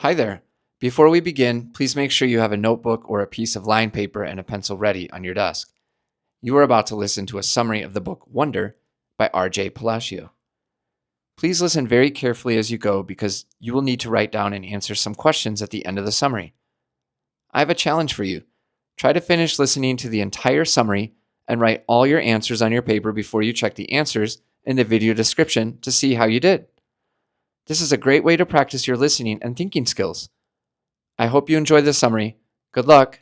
Hi there. Before we begin, please make sure you have a notebook or a piece of line paper and a pencil ready on your desk. You are about to listen to a summary of the book Wonder by R.J. Palacio. Please listen very carefully as you go because you will need to write down and answer some questions at the end of the summary. I have a challenge for you. Try to finish listening to the entire summary and write all your answers on your paper before you check the answers in the video description to see how you did. This is a great way to practice your listening and thinking skills. I hope you enjoy this summary. Good luck.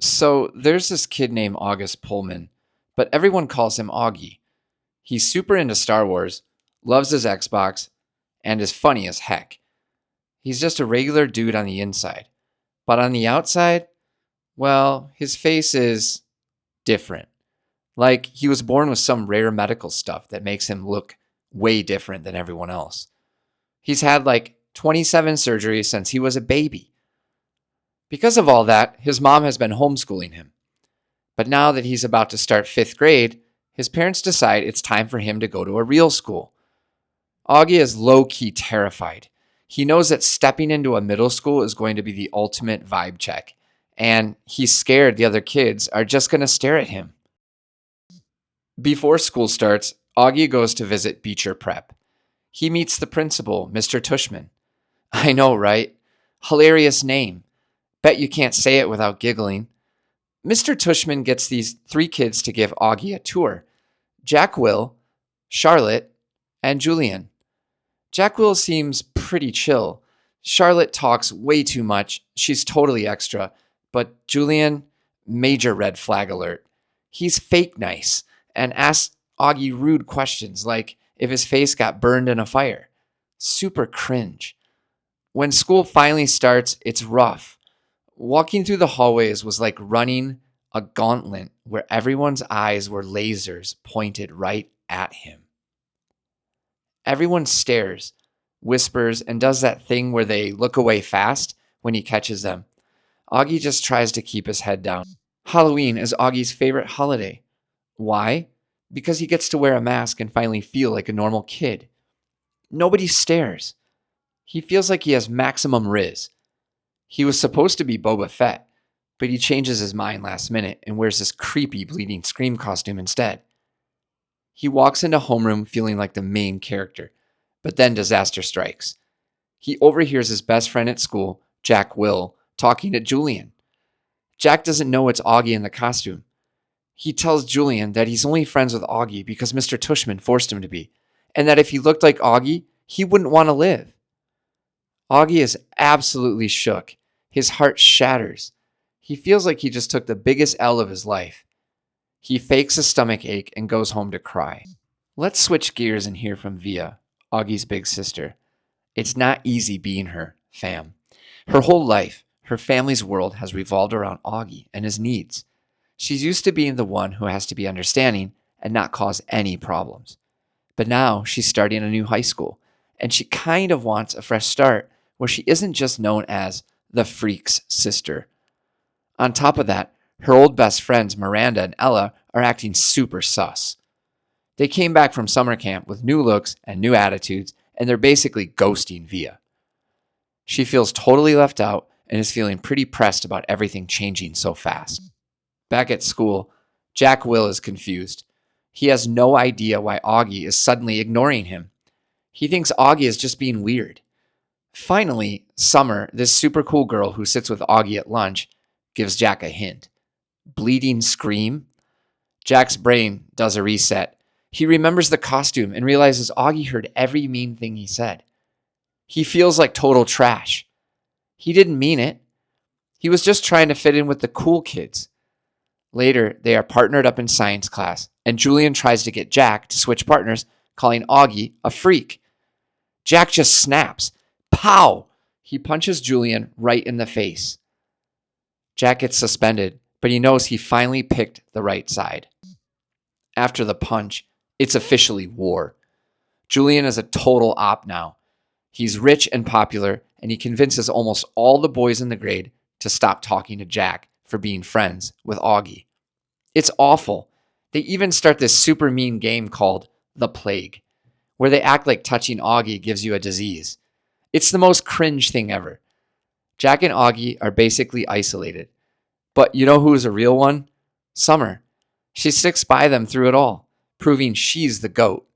So there's this kid named August Pullman, but everyone calls him Auggie. He's super into Star Wars, loves his Xbox, and is funny as heck. He's just a regular dude on the inside. But on the outside, well, his face is different. Like he was born with some rare medical stuff that makes him look way different than everyone else. He's had like 27 surgeries since he was a baby. Because of all that, his mom has been homeschooling him. But now that he's about to start 5th grade, his parents decide it's time for him to go to a real school. Auggie is low-key terrified. He knows that stepping into a middle school is going to be the ultimate vibe check, and he's scared the other kids are just going to stare at him. Before school starts, Auggie goes to visit Beecher Prep. He meets the principal, Mr. Tushman. I know, right? Hilarious name. Bet you can't say it without giggling. Mr. Tushman gets these 3 kids to give Auggie a tour. Jack Will, Charlotte, and Julian. Jack Will seems pretty chill. Charlotte talks way too much. She's totally extra. But Julian, major red flag alert. He's fake nice and asks Auggie rude questions like if his face got burned in a fire. Super cringe. When school finally starts, it's rough. Walking through the hallways was like running a gauntlet where everyone's eyes were lasers pointed right at him. Everyone stares, whispers, and does that thing where they look away fast when he catches them. Auggie just tries to keep his head down. Halloween is Augie's favorite holiday. Why? Because he gets to wear a mask and finally feel like a normal kid. Nobody stares. He feels like he has maximum riz. He was supposed to be Boba Fett, but he changes his mind last minute and wears this creepy bleeding scream costume instead. He walks into homeroom feeling like the main character, but then disaster strikes. He overhears his best friend at school, Jack Will, talking to Julian. Jack doesn't know it's Auggie in the costume. He tells Julian that he's only friends with Auggie because Mr. Tushman forced him to be, and that if he looked like Auggie, he wouldn't want to live. Auggie is absolutely shook. His heart shatters. He feels like he just took the biggest L of his life. He fakes a stomach ache and goes home to cry. Let's switch gears and hear from Via, Augie's big sister. It's not easy being her, fam. Her whole life, her family's world has revolved around Auggie and his needs. She's used to being the one who has to be understanding and not cause any problems. But now she's starting a new high school, and she kind of wants a fresh start where she isn't just known as the freak's sister. On top of that, her old best friends Miranda and Ella are acting super sus. They came back from summer camp with new looks and new attitudes, and they're basically ghosting Via. She feels totally left out and is feeling pretty pressed about everything changing so fast. Back at school, Jack Will is confused. He has no idea why Auggie is suddenly ignoring him. He thinks Auggie is just being weird. Finally, Summer, this super cool girl who sits with Auggie at lunch, gives Jack a hint. Bleeding scream? Jack's brain does a reset. He remembers the costume and realizes Auggie heard every mean thing he said. He feels like total trash. He didn't mean it. He was just trying to fit in with the cool kids. Later, they are partnered up in science class, and Julian tries to get Jack to switch partners, calling Auggie a freak. Jack just snaps. Pow! He punches Julian right in the face. Jack gets suspended, but he knows he finally picked the right side. After the punch, it's officially war. Julian is a total op now. He's rich and popular, and he convinces almost all the boys in the grade to stop talking to Jack for being friends with Auggie. It's awful. They even start this super mean game called The Plague, where they act like touching Auggie gives you a disease. It's the most cringe thing ever. Jack and Auggie are basically isolated. But you know who's a real one? Summer. She sticks by them through it all, proving she's the GOAT.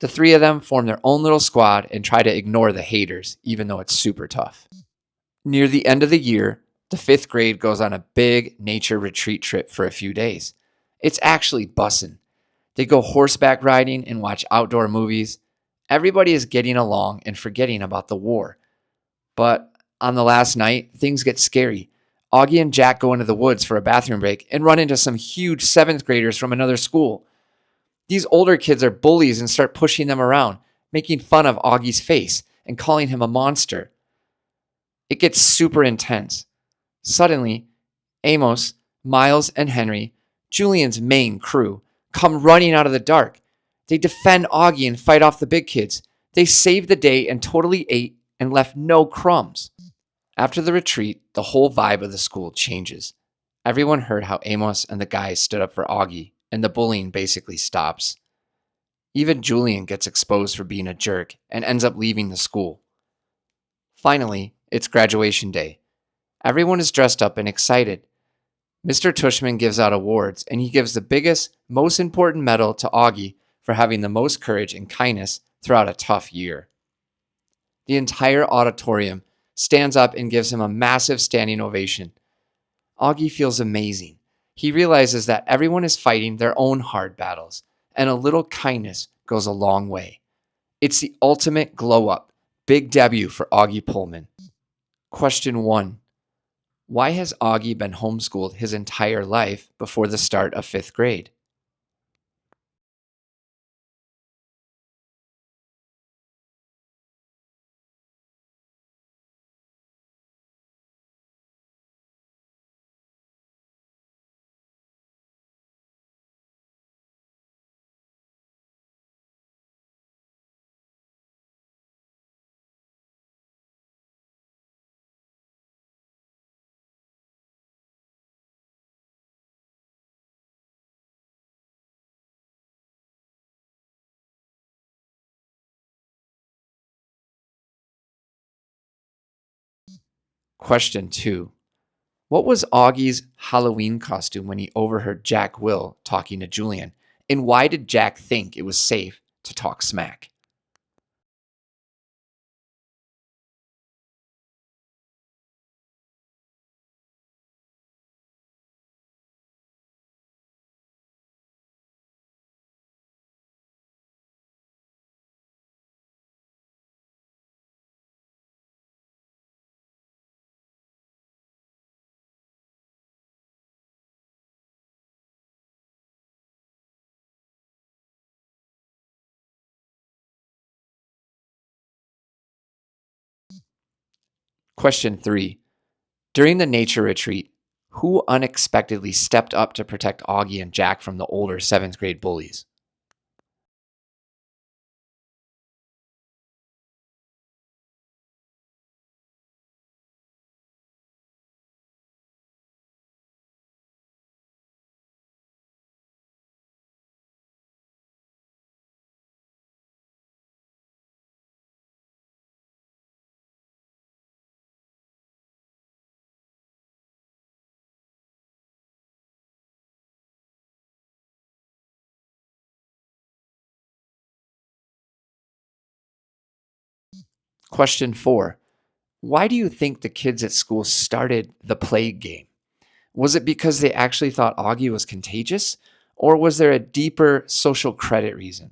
The three of them form their own little squad and try to ignore the haters, even though it's super tough. Near the end of the year, the fifth grade goes on a big nature retreat trip for a few days. It's actually bussin'. They go horseback riding and watch outdoor movies. Everybody is getting along and forgetting about the war. But on the last night, things get scary. Auggie and Jack go into the woods for a bathroom break and run into some huge seventh graders from another school. These older kids are bullies and start pushing them around, making fun of Augie's face and calling him a monster. It gets super intense. Suddenly, Amos, Miles, and Henry, Julian's main crew, come running out of the dark. They defend Auggie and fight off the big kids. They save the day and totally ate and left no crumbs. After the retreat, the whole vibe of the school changes. Everyone heard how Amos and the guys stood up for Auggie, and the bullying basically stops. Even Julian gets exposed for being a jerk and ends up leaving the school. Finally, it's graduation day. Everyone is dressed up and excited. Mr. Tushman gives out awards, and he gives the biggest, most important medal to Auggie for having the most courage and kindness throughout a tough year. The entire auditorium stands up and gives him a massive standing ovation. Auggie feels amazing. He realizes that everyone is fighting their own hard battles, and a little kindness goes a long way. It's the ultimate glow up. Big W for Auggie Pullman. Question 1. Why has Auggie been homeschooled his entire life before the start of fifth grade? Question 2. What was Augie's Halloween costume when he overheard Jack Will talking to Julian? And why did Jack think it was safe to talk smack? Question 3. During the nature retreat, who unexpectedly stepped up to protect Auggie and Jack from the older seventh grade bullies? Question 4. Why do you think the kids at school started the plague game? Was it because they actually thought Auggie was contagious? Or was there a deeper social credit reason?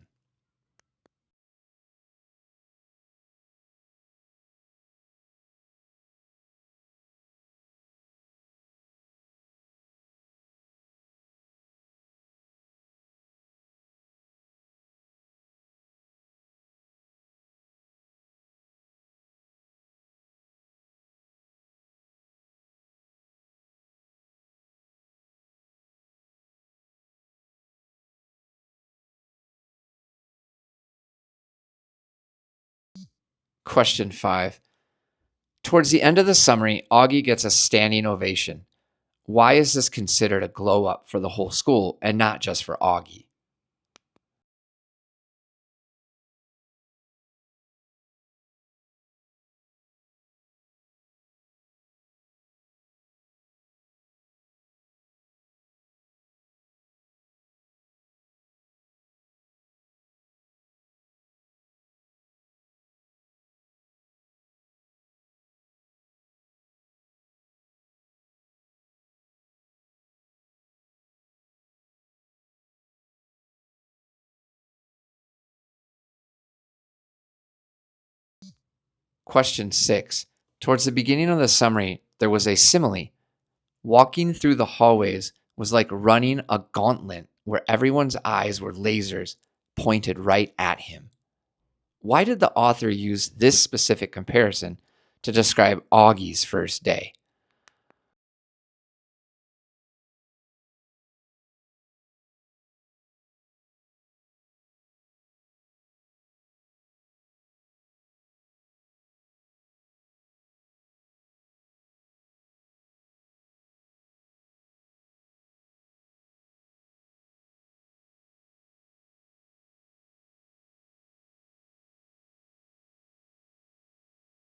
Question 5. Towards the end of the summary, Auggie gets a standing ovation. Why is this considered a glow up for the whole school and not just for Auggie? Question 6. Towards the beginning of the summary, there was a simile. Walking through the hallways was like running a gauntlet where everyone's eyes were lasers pointed right at him. Why did the author use this specific comparison to describe Augie's first day?